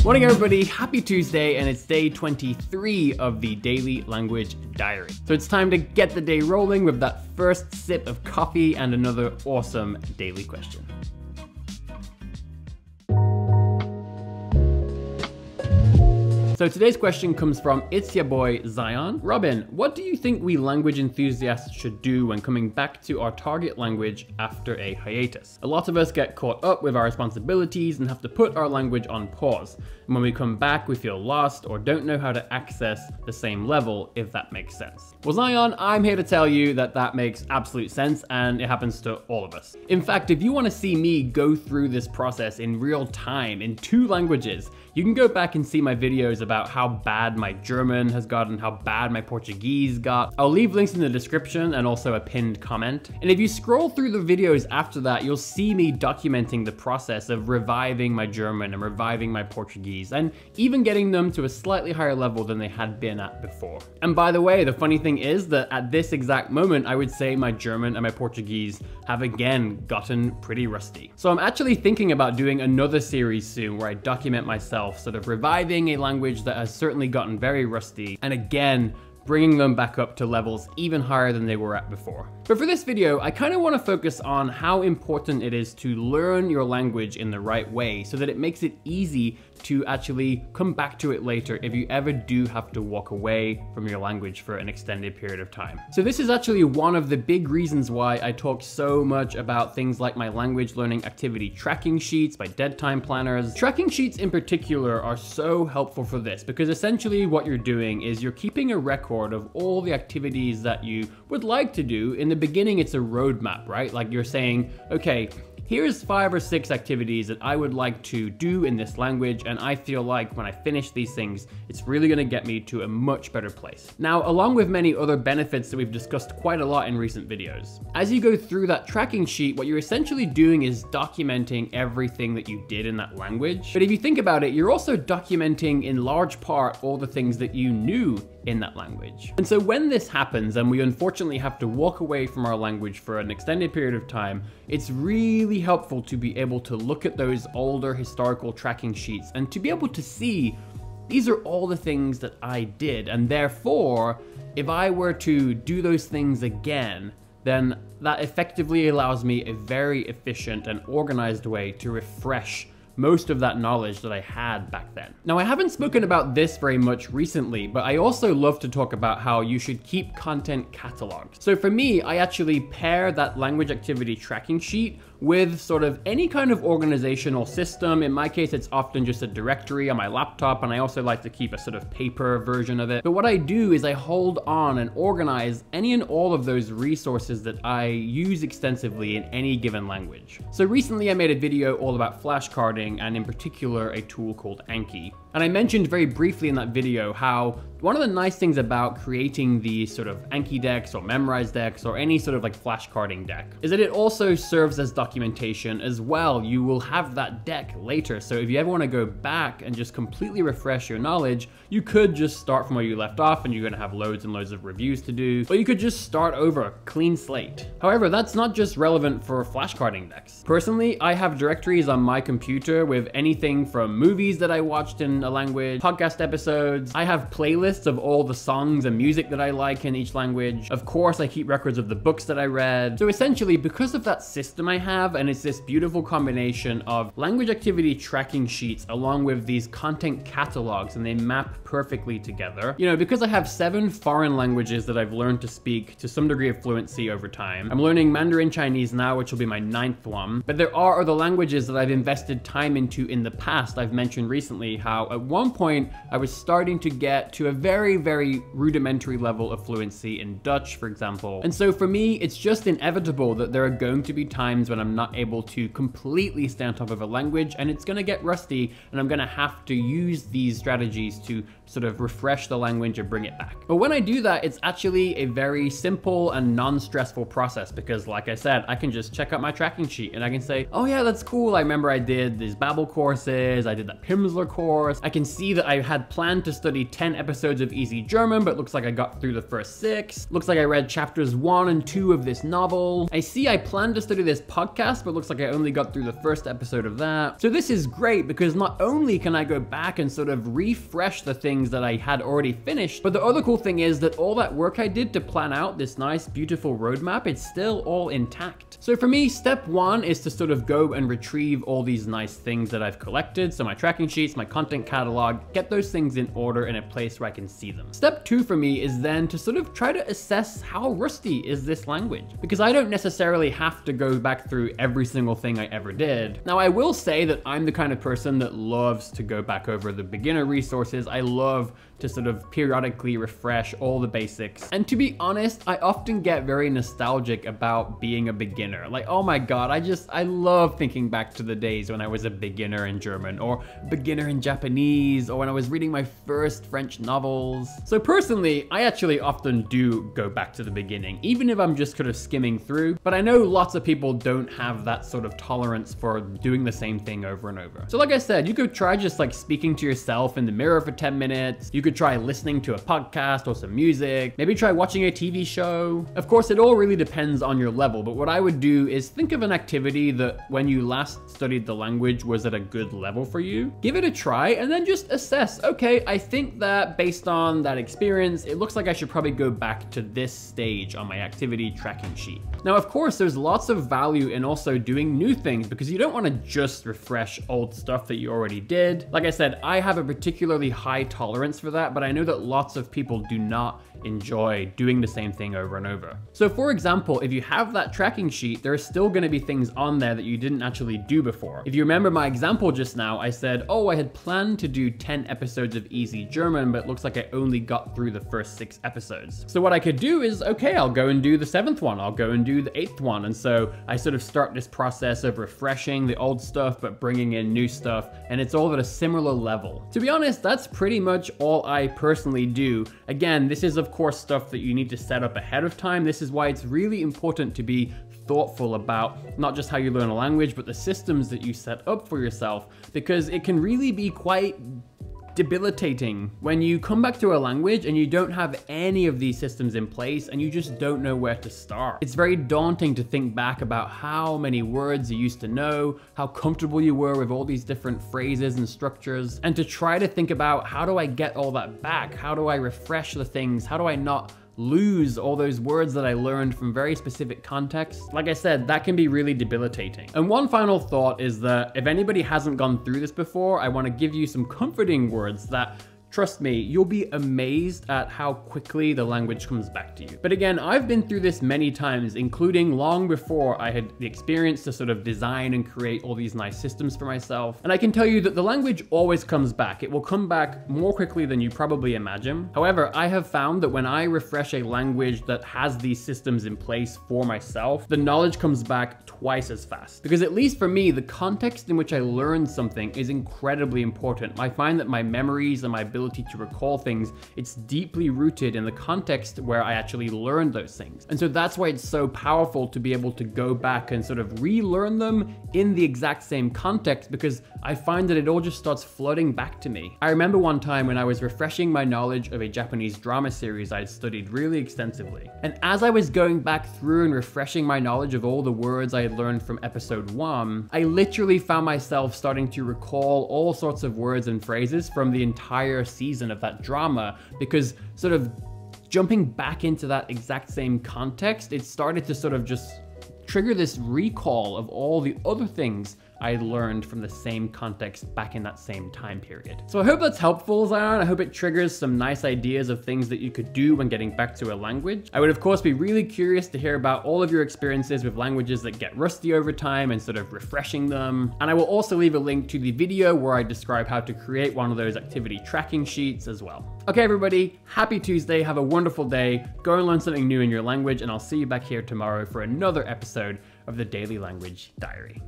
Morning everybody, happy Tuesday, and it's day 23 of the Daily Language Diary. So it's time to get the day rolling with that first sip of coffee and another awesome daily question. So today's question comes from It's Your Boy Zion. Robin, what do you think we language enthusiasts should do when coming back to our target language after a hiatus? A lot of us get caught up with our responsibilities and have to put our language on pause. And when we come back, we feel lost or don't know how to access the same level, if that makes sense. Well, Zion, I'm here to tell you that that makes absolute sense, and it happens to all of us. In fact, if you want to see me go through this process in real time in 2 languages, you can go back and see my videos about how bad my German has gotten, how bad my Portuguese got. I'll leave links in the description and also a pinned comment. And if you scroll through the videos after that, you'll see me documenting the process of reviving my German and reviving my Portuguese, and even getting them to a slightly higher level than they had been at before. And by the way, the funny thing is that at this exact moment, I would say my German and my Portuguese have again gotten pretty rusty. So I'm actually thinking about doing another series soon where I document myself sort of reviving a language that has certainly gotten very rusty, and again, bringing them back up to levels even higher than they were at before. But for this video, I kind of want to focus on how important it is to learn your language in the right way so that it makes it easy to actually come back to it later if you ever do have to walk away from your language for an extended period of time. So this is actually one of the big reasons why I talk so much about things like my language learning activity tracking sheets, my dead time planners. Tracking sheets in particular are so helpful for this because essentially what you're doing is you're keeping a record of all the activities that you would like to do. In the beginning, it's a roadmap, right? Like you're saying, okay, here's 5 or 6 activities that I would like to do in this language, and I feel like when I finish these things, it's really gonna get me to a much better place. Now, along with many other benefits that we've discussed quite a lot in recent videos, as you go through that tracking sheet, what you're essentially doing is documenting everything that you did in that language. But if you think about it, you're also documenting in large part all the things that you knew in that language. And so when this happens and we unfortunately have to walk away from our language for an extended period of time, it's really helpful to be able to look at those older historical tracking sheets and to be able to see these are all the things that I did, and therefore if I were to do those things again, then that effectively allows me a very efficient and organized way to refresh most of that knowledge that I had back then. Now, I haven't spoken about this very much recently, but I also love to talk about how you should keep content catalogues. So for me, I actually pair that language activity tracking sheet with sort of any kind of organizational system. In my case, it's often just a directory on my laptop, and I also like to keep a sort of paper version of it. But what I do is I hold on and organize any and all of those resources that I use extensively in any given language. So recently I made a video all about flashcarding, and in particular a tool called Anki. And I mentioned very briefly in that video how one of the nice things about creating these sort of Anki decks or memorized decks or any sort of like flashcarding deck is that it also serves as documentation as well. You will have that deck later. So if you ever want to go back and just completely refresh your knowledge, you could just start from where you left off and you're going to have loads and loads of reviews to do, or you could just start over, clean slate. However, that's not just relevant for flashcarding decks. Personally, I have directories on my computer with anything from movies that I watched in a language, podcast episodes. I have playlists of all the songs and music that I like in each language. Of course, I keep records of the books that I read. So essentially, because of that system I have, and it's this beautiful combination of language activity tracking sheets along with these content catalogs, and they map perfectly together. You know, because I have 7 foreign languages that I've learned to speak to some degree of fluency over time. I'm learning Mandarin Chinese now, which will be my 9th one. But there are other languages that I've invested time into in the past. I've mentioned recently how at one point I was starting to get to a very, very rudimentary level of fluency in Dutch, for example. And so for me, it's just inevitable that there are going to be times when I'm not able to completely stay on top of a language, and it's going to get rusty, and I'm going to have to use these strategies to sort of refresh the language and bring it back. But when I do that, it's actually a very simple and non-stressful process because, like I said, I can just check out my tracking sheet and I can say, oh yeah, that's cool. I remember I did these Babbel courses, I did that Pimsleur course. I can see that I had planned to study 10 episodes of Easy German, but looks like I got through the first 6. Looks like I read chapters 1 and 2 of this novel. I see I planned to study this podcast, but looks like I only got through the first episode of that. So this is great because not only can I go back and sort of refresh the things that I had already finished, but the other cool thing is that all that work I did to plan out this nice, beautiful roadmap, it's still all intact. So for me, step 1 is to sort of go and retrieve all these nice things that I've collected. So my tracking sheets, my content catalog, get those things in order in a place where I can see them. Step 2 for me is then to sort of try to assess how rusty is this language, because I don't necessarily have to go back through every single thing I ever did. Now, I will say that I'm the kind of person that loves to go back over the beginner resources. I love to sort of periodically refresh all the basics. And to be honest, I often get very nostalgic about being a beginner. Like, oh my God, I love thinking back to the days when I was a beginner in German or beginner in Japanese, or when I was reading my first French novels. So personally, I actually often do go back to the beginning, even if I'm just kind of skimming through. But I know lots of people don't have that sort of tolerance for doing the same thing over and over. So like I said, you could try just like speaking to yourself in the mirror for 10 minutes. You could try listening to a podcast or some music. Maybe try watching a TV show. Of course, it all really depends on your level, but what I would do is think of an activity that when you last studied the language was at a good level for you. Give it a try and then just assess, okay, I think that based on that experience, it looks like I should probably go back to this stage on my activity tracking sheet. Now, of course, there's lots of value in also doing new things because you don't want to just refresh old stuff that you already did. Like I said, I have a particularly high tolerance for that, but I know that lots of people do not enjoy doing the same thing over and over. So for example, if you have that tracking sheet, there are still going to be things on there that you didn't actually do before. If you remember my example just now, I said, oh, I had planned to do 10 episodes of Easy German, but it looks like I only got through the first 6 episodes. So what I could do is, okay, I'll go and do the 7th one. I'll go and do the 8th one. And so I sort of start this process of refreshing the old stuff, but bringing in new stuff. And it's all at a similar level. To be honest, that's pretty much all I personally do. Again, this is of course stuff that you need to set up ahead of time. This is why it's really important to be thoughtful about not just how you learn a language, but the systems that you set up for yourself, because it can really be quite debilitating when you come back to a language and you don't have any of these systems in place and you just don't know where to start. It's very daunting to think back about how many words you used to know, how comfortable you were with all these different phrases and structures, and to try to think about, how do I get all that back? How do I refresh the things? How do I not lose all those words that I learned from very specific contexts? Like I said, that can be really debilitating. And one final thought is that if anybody hasn't gone through this before, I want to give you some comforting words that, trust me, you'll be amazed at how quickly the language comes back to you. But again, I've been through this many times, including long before I had the experience to sort of design and create all these nice systems for myself. And I can tell you that the language always comes back. It will come back more quickly than you probably imagine. However, I have found that when I refresh a language that has these systems in place for myself, the knowledge comes back twice as fast. Because at least for me, the context in which I learned something is incredibly important. I find that my memories and my ability to recall things, it's deeply rooted in the context where I actually learned those things. And so that's why it's so powerful to be able to go back and sort of relearn them in the exact same context, because I find that it all just starts flooding back to me. I remember one time when I was refreshing my knowledge of a Japanese drama series I had studied really extensively. And as I was going back through and refreshing my knowledge of all the words I had learned from episode 1, I literally found myself starting to recall all sorts of words and phrases from the entire season of that drama, because sort of jumping back into that exact same context, it started to sort of just trigger this recall of all the other things I learned from the same context back in that same time period. So I hope that's helpful, Zion. I hope it triggers some nice ideas of things that you could do when getting back to a language. I would of course be really curious to hear about all of your experiences with languages that get rusty over time and sort of refreshing them. And I will also leave a link to the video where I describe how to create one of those activity tracking sheets as well. Okay, everybody, happy Tuesday. Have a wonderful day. Go and learn something new in your language, and I'll see you back here tomorrow for another episode of the Daily Language Diary.